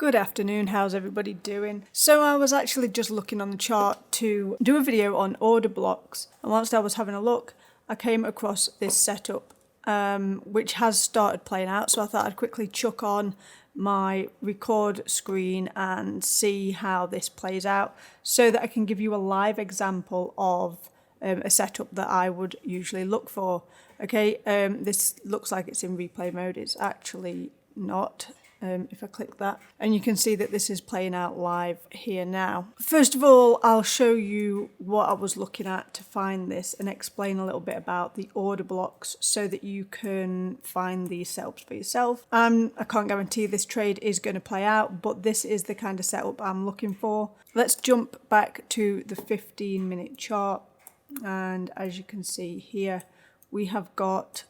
Good afternoon, how's everybody doing? So I was actually just looking on the chart to do a video on order blocks, and whilst I was having a look, I came across this setup which has started playing out, so I thought I'd quickly chuck on my record screen and see how this plays out so that I can give you a live example of a setup that I would usually look for. Okay, this looks like it's in replay mode. It's actually not. If I click that, and you can see that this is playing out live here now. First of all, I'll show you what I was looking at to find this and explain a little bit about the order blocks so that you can find these setups for yourself. I can't guarantee this trade is going to play out, but this is the kind of setup I'm looking for. Let's jump back to the 15-minute chart, and as you can see here, we have got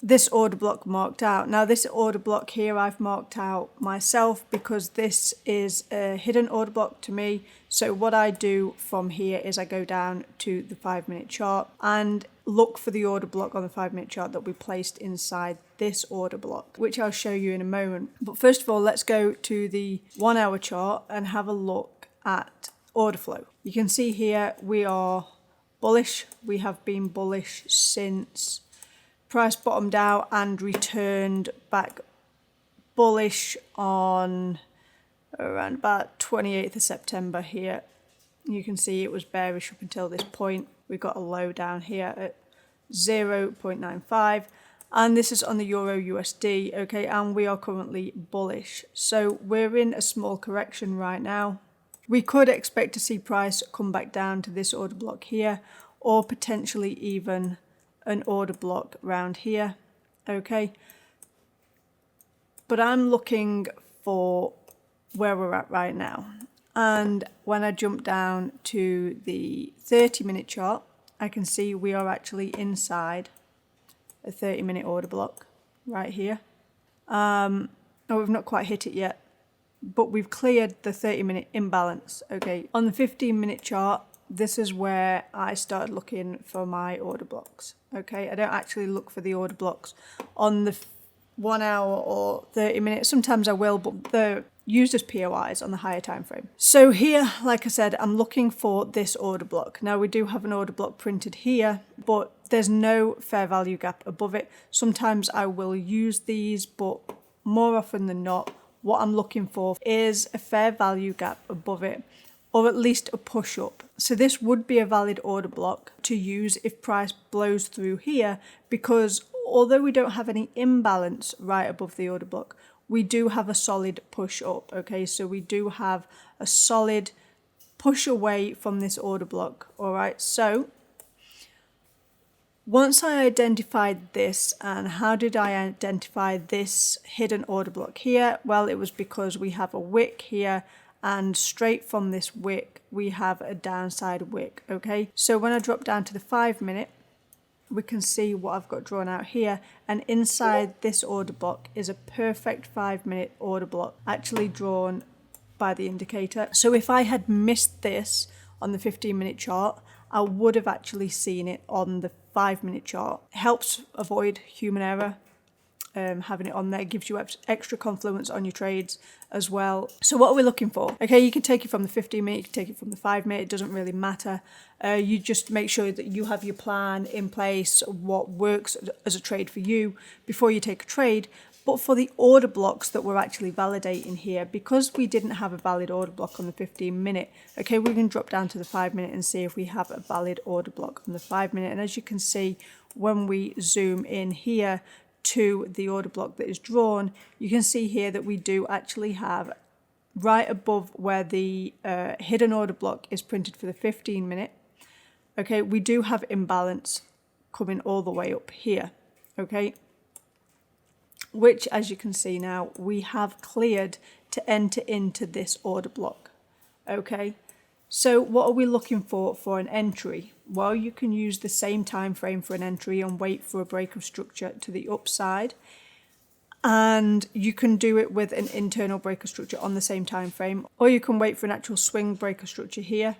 this order block marked out. Now this order block here I've marked out myself because this is a hidden order block to me. So what I do from here is I go down to the 5-minute chart and look for the order block on the 5-minute chart that we placed inside this order block, which I'll show you in a moment. But first of all, let's go to the 1-hour chart and have a look at order flow. You can see here we are bullish. We have been bullish since price bottomed out and returned back bullish on around about 28th of September here. You can see it was bearish up until this point. We got a low down here at 0.95, and this is on the EURUSD, okay, and we are currently bullish. So we're in a small correction right now. We could expect to see price come back down to this order block here, or potentially even an order block round here, okay, but I'm looking for where we're at right now. And when I jump down to the 30-minute chart, I can see we are actually inside a 30-minute order block right here. Oh, we've not quite hit it yet, but we've cleared the 30-minute imbalance. Okay, on the 15-minute chart, this is where I started looking for my order blocks. Okay, I don't actually look for the order blocks on the 1 hour or 30 minutes. Sometimes I will, but they're used as POIs on the higher time frame. So here, like I said, I'm looking for this order block. Now we do have an order block printed here, but there's no fair value gap above it. Sometimes I will use these, but more often than not, what I'm looking for is a fair value gap above it, or at least a push up. So this would be a valid order block to use if price blows through here, because although we don't have any imbalance right above the order block, we do have a solid push up, okay? So we do have a solid push away from this order block, all right? So once I identified this, and how did I identify this hidden order block here? Well, it was because we have a wick here, and straight from this wick we have a downside wick, okay? So when I drop down to the 5-minute, we can see what I've got drawn out here, and inside this order block is a perfect 5-minute order block actually drawn by the indicator. So if I had missed this on the 15-minute chart, I would have actually seen it on the 5-minute chart. It helps avoid human error. Having it on there gives you extra confluence on your trades as well. So what are we looking for? Okay, you can take it from the 15-minute, you can take it from the 5-minute, it doesn't really matter. You just make sure that you have your plan in place, what works as a trade for you before you take a trade. But for the order blocks that we're actually validating here, because we didn't have a valid order block on the 15-minute, okay, we can drop down to the 5-minute and see if we have a valid order block on the 5-minute. And as you can see, when we zoom in here to the order block that is drawn, you can see here that we do actually have right above where the hidden order block is printed for the 15-minute. Okay, we do have imbalance coming all the way up here, okay, which, as you can see now, we have cleared to enter into this order block, okay. So what are we looking for an entry? Well, you can use the same time frame for an entry and wait for a break of structure to the upside, and you can do it with an internal break of structure on the same time frame, or you can wait for an actual swing break of structure here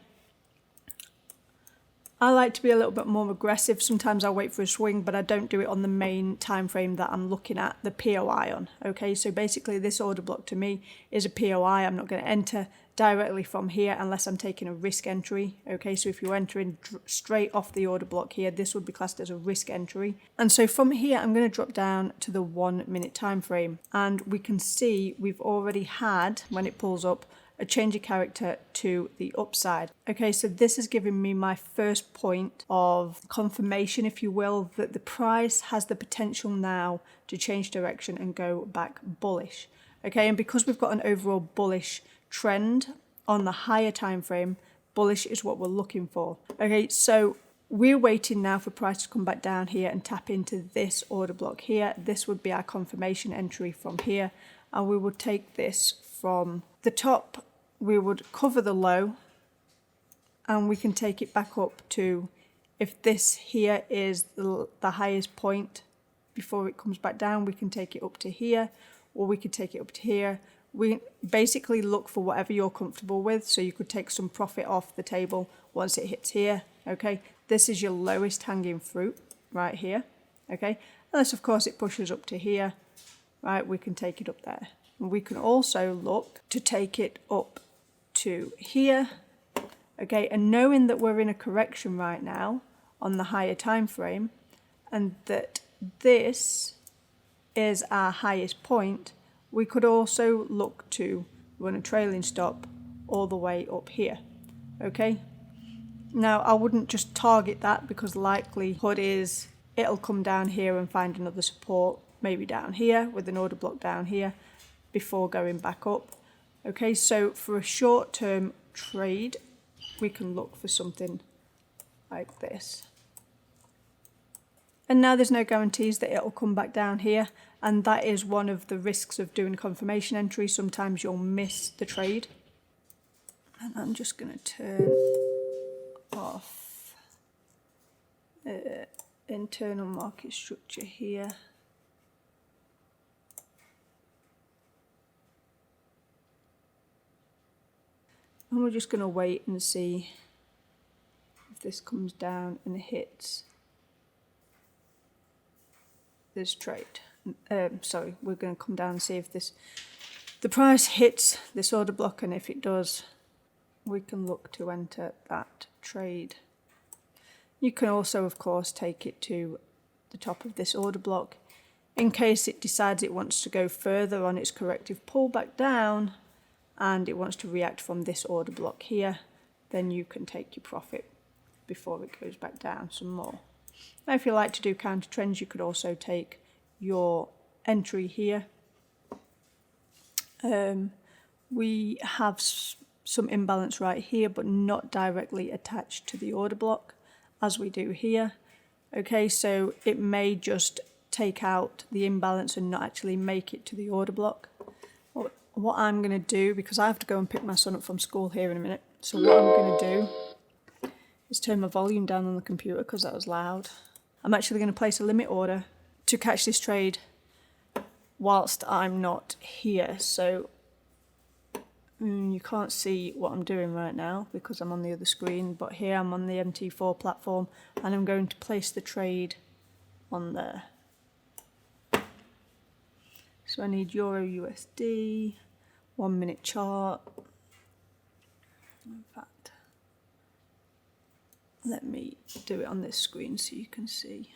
I like to be a little bit more aggressive. Sometimes I'll wait for a swing, but I don't do it on the main time frame that I'm looking at the POI on. Okay, so basically this order block to me is a POI. I'm not going to enter directly from here unless I'm taking a risk entry. Okay, so if you're entering straight off the order block here, this would be classed as a risk entry. And so from here, I'm going to drop down to the 1 minute time frame, and we can see we've already had, when it pulls up, a change of character to the upside. Okay, so this is giving me my first point of confirmation, if you will, that the price has the potential now to change direction and go back bullish. Okay, and because we've got an overall bullish trend on the higher time frame, bullish is what we're looking for. Okay, so we're waiting now for price to come back down here and tap into this order block here. This would be our confirmation entry from here, and we would take this from the top. We would cover the low, and we can take it back up to, if this here is the highest point before it comes back down, we can take it up to here, or we could take it up to here. We basically look for whatever you're comfortable with. So you could take some profit off the table once it hits here. Okay, this is your lowest hanging fruit right here. Okay, unless of course it pushes up to here, right? We can take it up there. And we can also look to take it up to here. Okay, and knowing that we're in a correction right now on the higher time frame, and that this is our highest point, we could also look to run a trailing stop all the way up here. Okay, now I wouldn't just target that, because likelihood is it'll come down here and find another support, maybe down here with an order block down here, before going back up. Okay, so for a short-term trade, we can look for something like this. And now there's no guarantees that it'll come back down here, and that is one of the risks of doing confirmation entry. Sometimes you'll miss the trade. And I'm just going to turn off internal market structure here. And we're just going to wait and see if this comes down and hits this trade. Sorry, we're going to come down and see if the price hits this order block, and if it does, we can look to enter that trade. You can also, of course, take it to the top of this order block in case it decides it wants to go further on its corrective pullback down, and it wants to react from this order block here. Then you can take your profit before it goes back down some more. Now, if you like to do counter trends, you could also take your entry here. We have some imbalance right here, but not directly attached to the order block as we do here. Okay, so it may just take out the imbalance and not actually make it to the order block. What I'm going to do, because I have to go and pick my son up from school here in a minute, so what I'm going to do is turn my volume down on the computer because that was loud. I'm actually going to place a limit order to catch this trade whilst I'm not here. So you can't see what I'm doing right now because I'm on the other screen, but here I'm on the MT4 platform, and I'm going to place the trade on there. So I need EURUSD, 1 minute chart. In fact, let me do it on this screen so you can see.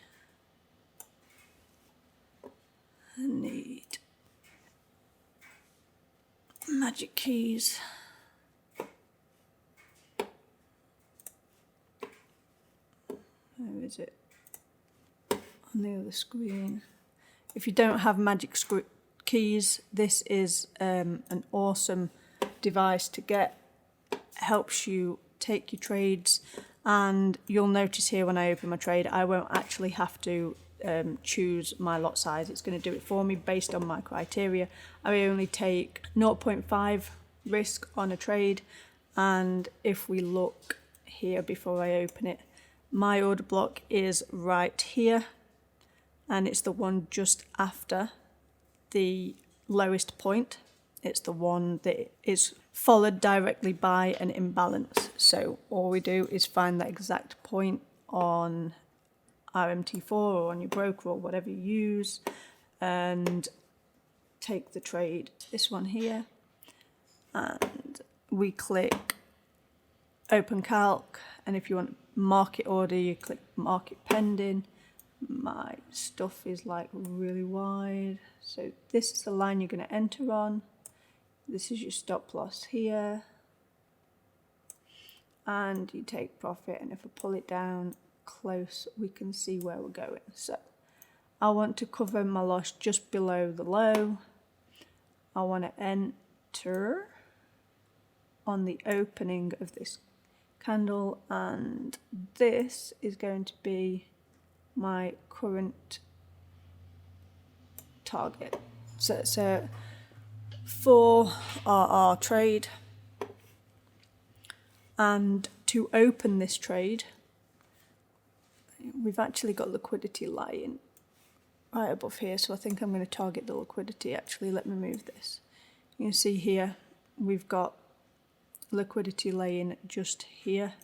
I need magic keys. Where is it? On the other screen. If you don't have magic keys, this is an awesome device to get. Helps you take your trades, and you'll notice here when I open my trade, I won't actually have to choose my lot size. It's going to do it for me based on my criteria. I only take 0.5 risk on a trade, and if we look here before I open it, my order block is right here, and it's the one just after the lowest point It's the one that is followed directly by an imbalance. So all we do is find that exact point on RMT4 or on your broker or whatever you use, and take the trade, this one here, and we click open calc, and if you want market order, you click market pending. My stuff is like really wide, so this is the line you're going to enter on. This is your stop loss here, and you take profit, and if I pull it down close we can see where we're going. So I want to cover my loss just below the low. I want to enter on the opening of this candle, and this is going to be my current target. So it's a 4RR trade, and to open this trade we've actually got liquidity lying right above here, so I think I'm going to target the liquidity. Actually, let me move this. You can see here we've got liquidity laying just here,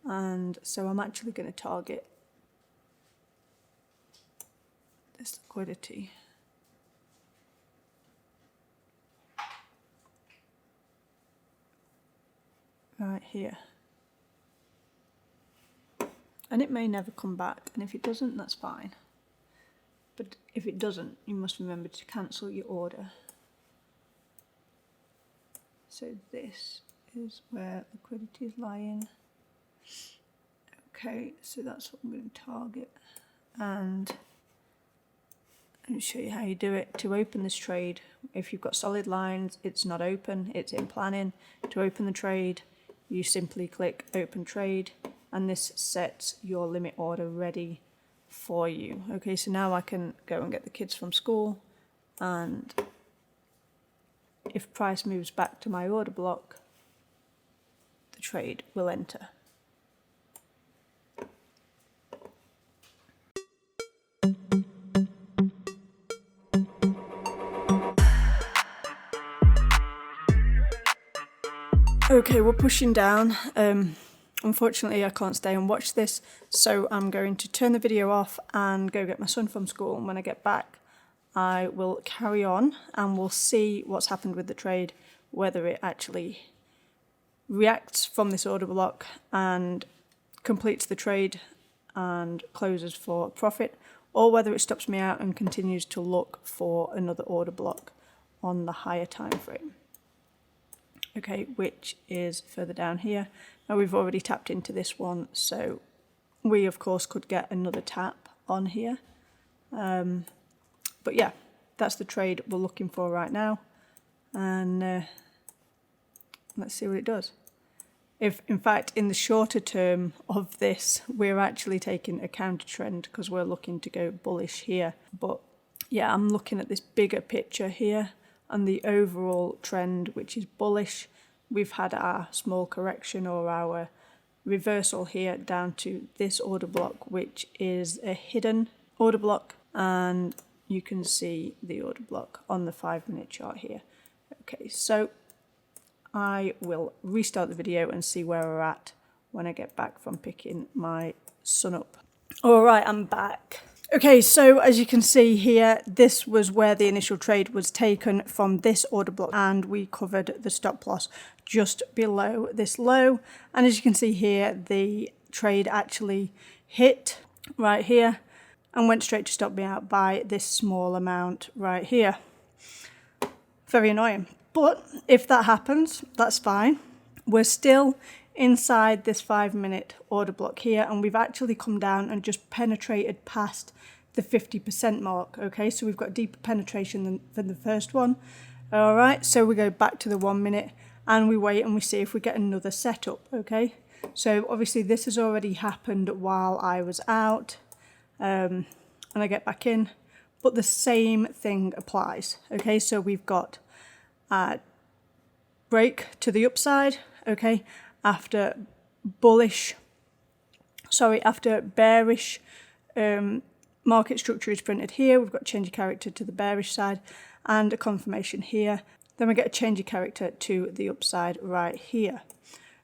and so I'm actually going to target this liquidity. Right here. And it may never come back, and if it doesn't, that's fine. But if it doesn't, you must remember to cancel your order. So this is where liquidity is lying. Okay, so that's what I'm going to target. And I'll show you how you do it. To open this trade, if you've got solid lines, it's not open, it's in planning. To open the trade, you simply click open trade, and this sets your limit order ready for you. Okay, so now I can go and get the kids from school, and if price moves back to my order block, the trade will enter. Okay, we're pushing down. Unfortunately, I can't stay and watch this, so I'm going to turn the video off and go get my son from school, and when I get back I will carry on and we'll see what's happened with the trade, whether it actually reacts from this order block and completes the trade and closes for profit, or whether it stops me out and continues to look for another order block on the higher time frame. Okay, which is further down here. Now we've already tapped into this one, so we of course could get another tap on here. But yeah, that's the trade we're looking for right now, and let's see what it does. If in fact in the shorter term of this we're actually taking a counter trend because we're looking to go bullish here. But yeah, I'm looking at this bigger picture here and the overall trend, which is bullish. We've had our small correction or our reversal here down to this order block, which is a hidden order block, and you can see the order block on the 5-minute chart here. Okay, so I will restart the video and see where we're at when I get back from picking my son up. All right, I'm back. Okay, so as you can see here, this was where the initial trade was taken from this order block, and we covered the stop loss just below this low. And as you can see here, the trade actually hit right here and went straight to stop me out by this small amount right here. Very annoying. But if that happens, that's fine. We're still inside this 5-minute order block here, and we've actually come down and just penetrated past the 50% mark. Okay, so we've got deeper penetration than the first one. All right, so we go back to the 1 minute and we wait and we see if we get another setup. Okay, so obviously this has already happened while I was out, and I get back in, but the same thing applies. Okay, so we've got a break to the upside. Okay, after bearish market structure is printed here, we've got change of character to the bearish side and a confirmation here. Then we get a change of character to the upside right here.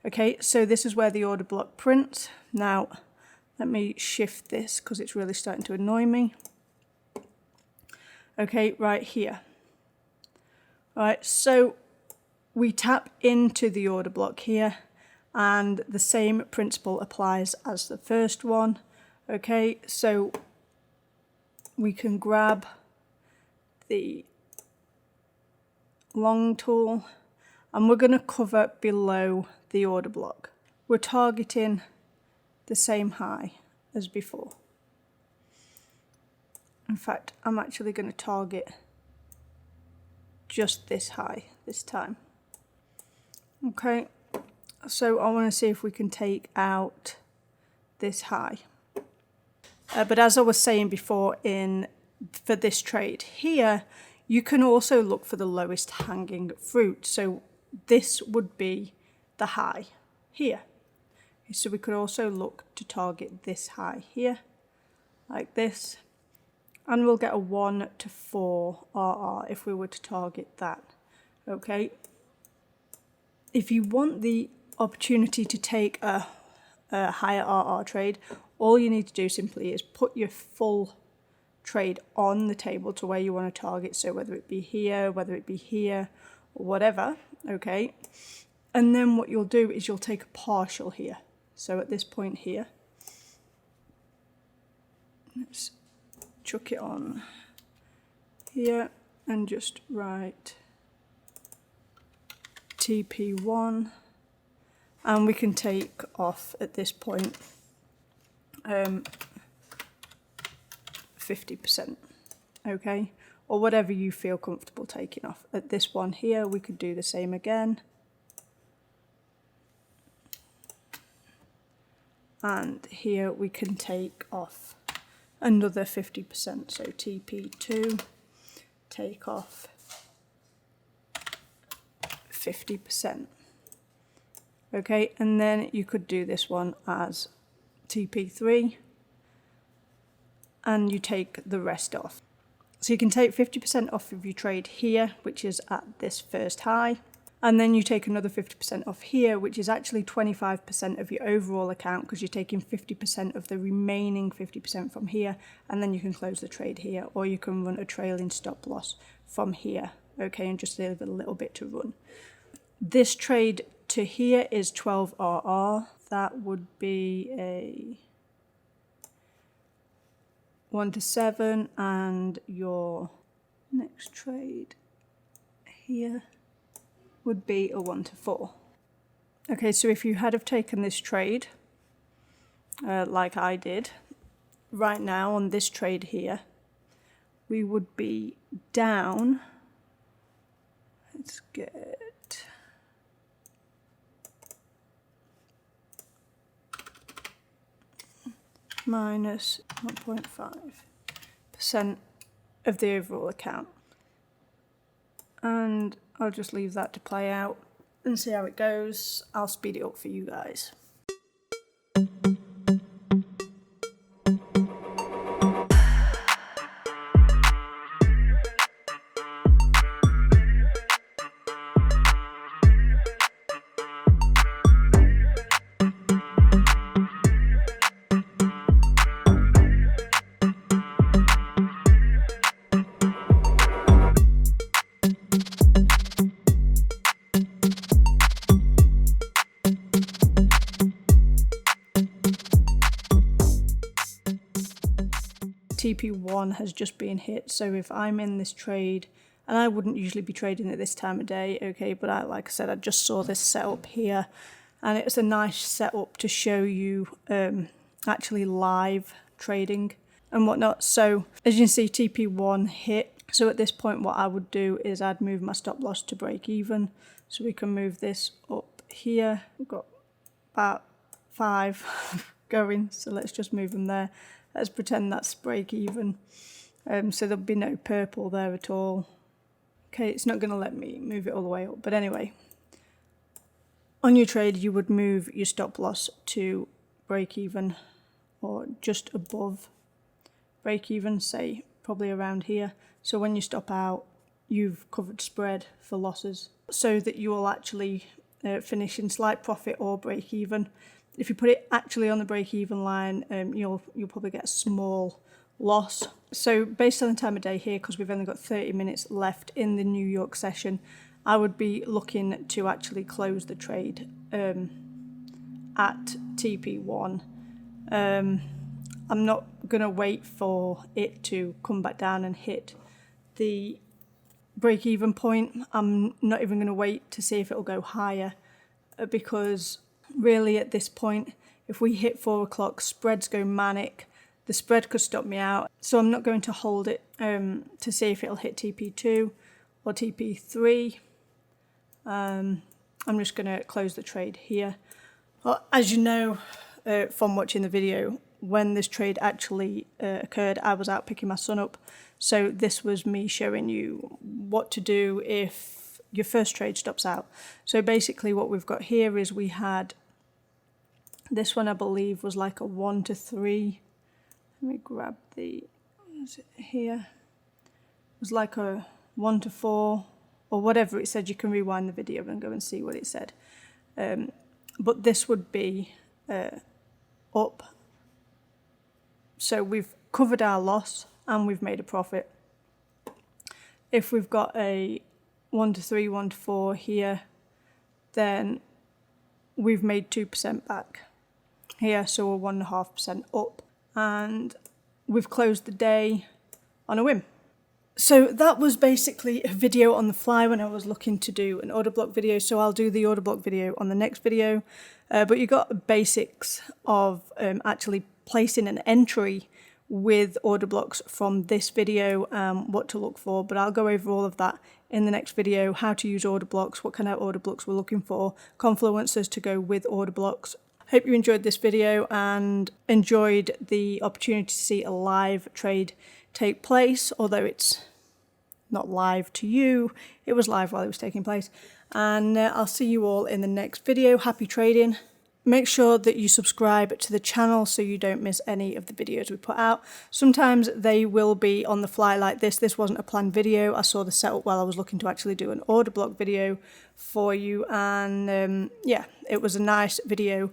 Okay, so this is where the order block prints. Now, let me shift this because it's really starting to annoy me. Okay, right here. All right, so we tap into the order block here, and the same principle applies as the first one. Okay, so we can grab the long tool, and we're going to cover below the order block. We're targeting the same high as before. In fact, I'm actually going to target just this high this time. Okay, so I want to see if we can take out this high. But as I was saying before, for this trade here, you can also look for the lowest hanging fruit. So this would be the high here. So we could also look to target this high here, like this. And we'll get a 1 to 4 RR if we were to target that. Okay. If you want the opportunity to take a higher RR trade, all you need to do simply is put your full trade on the table to where you want to target. So whether it be here, whether it be here, or whatever, okay? And then what you'll do is you'll take a partial here. So at this point here, let's chuck it on here and just write TP1, and we can take off at this point 50%, okay, or whatever you feel comfortable taking off. At this one here, we could do the same again, and here we can take off another 50%, so TP2, take off 50%. Okay, and then you could do this one as TP3, and you take the rest off. So you can take 50% off of your trade here, which is at this first high, and then you take another 50% off here, which is actually 25% of your overall account, because you're taking 50% of the remaining 50% from here, and then you can close the trade here, or you can run a trailing stop loss from here, okay, and just leave a little bit to run. This trade to here is 12 RR. That would be a 1 to 7, and your next trade here would be a 1 to 4. Okay, so if you had have taken this trade, like I did, right now on this trade here, we would be down, let's get minus 1.5% of the overall account. And I'll just leave that to play out and see how it goes. I'll speed it up for you guys. TP1 has just been hit, so if I'm in this trade, and I wouldn't usually be trading at this time of day, okay, but like I said, I just saw this setup here, and it's a nice setup to show you actually live trading and whatnot. So as you can see, TP1 hit. So at this point, what I would do is I'd move my stop loss to break even. So we can move this up here. We've got about 5 going, so let's just move them there. Let's pretend that's break even. So there'll be no purple there at all. Okay, it's not going to let me move it all the way up. But anyway, on your trade, you would move your stop loss to break even or just above break even, say probably around here. So when you stop out, you've covered spread for losses, so that you will actually finish in slight profit or break even. If you put it actually on the break even line, you'll probably get a small loss. So based on the time of day here, because we've only got 30 minutes left in the New York session, I would be looking to actually close the trade at TP1. I'm not going to wait for it to come back down and hit the break-even point. I'm not even going to wait to see if it'll go higher, because really at this point, if we hit 4 o'clock, spreads go manic. The spread could stop me out. So I'm not going to hold it to see if it'll hit TP2 or TP3. I'm just going to close the trade here. Well, as you know from watching the video, when this trade actually occurred, I was out picking my son up. So this was me showing you what to do if your first trade stops out. So basically what we've got here is we had, this one I believe was like a 1 to 3. Let me grab the, is it here? It was like a 1 to 4 or whatever it said. You can rewind the video and go and see what it said. But this would be up. So we've covered our loss and we've made a profit. If we've got a 1 to 3, 1 to 4 here, then we've made 2% back here, so we're 1.5% up, and we've closed the day on a whim. So that was basically a video on the fly when I was looking to do an order block video, so I'll do the order block video on the next video, but you got basics of actually placing an entry with order blocks from this video, what to look for, but I'll go over all of that in the next video, how to use order blocks, what kind of order blocks we're looking for, confluences to go with order blocks. Hope you enjoyed this video and enjoyed the opportunity to see a live trade take place, although it's not live to you, it was live while it was taking place. And I'll see you all in the next video. Happy trading. Make sure that you subscribe to the channel so you don't miss any of the videos we put out. Sometimes they will be on the fly like this. This wasn't a planned video. I saw the setup while I was looking to actually do an order block video for you. And yeah, it was a nice video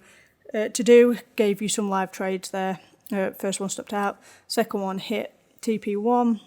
to do. Gave you some live trades there. First one stopped out. Second one hit TP1.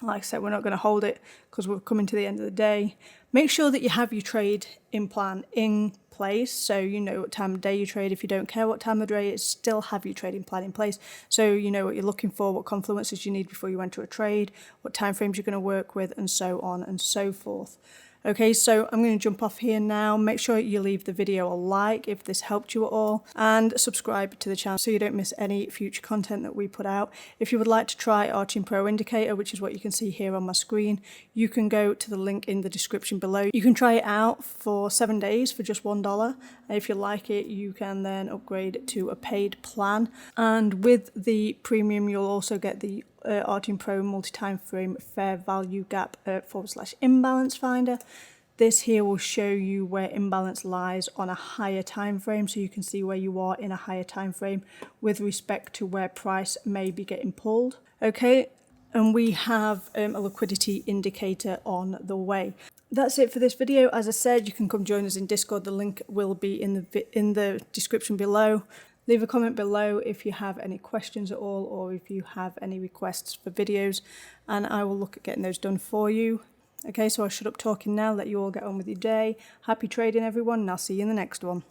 Like I said, we're not going to hold it because we're coming to the end of the day. Make sure that you have your trade in plan in place, so you know what time of day you trade. If you don't care what time of day it is, still have your trading plan in place, so you know what you're looking for, what confluences you need before you enter a trade, what time frames you're going to work with, and so on and so forth. Okay, so I'm going to jump off here now. Make sure you leave the video a like if this helped you at all, and subscribe to the channel so you don't miss any future content that we put out. If you would like to try ArtiumPro Indicator, which is what you can see here on my screen, you can go to the link in the description below. You can try it out for 7 days for just $1. If you like it, you can then upgrade to a paid plan. And with the premium, you'll also get the ArtiumPro multi-time frame fair value gap / imbalance finder. This here will show you where imbalance lies on a higher time frame, so you can see where you are in a higher time frame with respect to where price may be getting pulled. Okay, and we have a liquidity indicator on the way. That's it for this video. As I said, you can come join us in Discord. The link will be in the description below. Leave a comment below if you have any questions at all, or if you have any requests for videos, and I will look at getting those done for you. Okay, so I'll shut up talking now, let you all get on with your day. Happy trading, everyone, and I'll see you in the next one.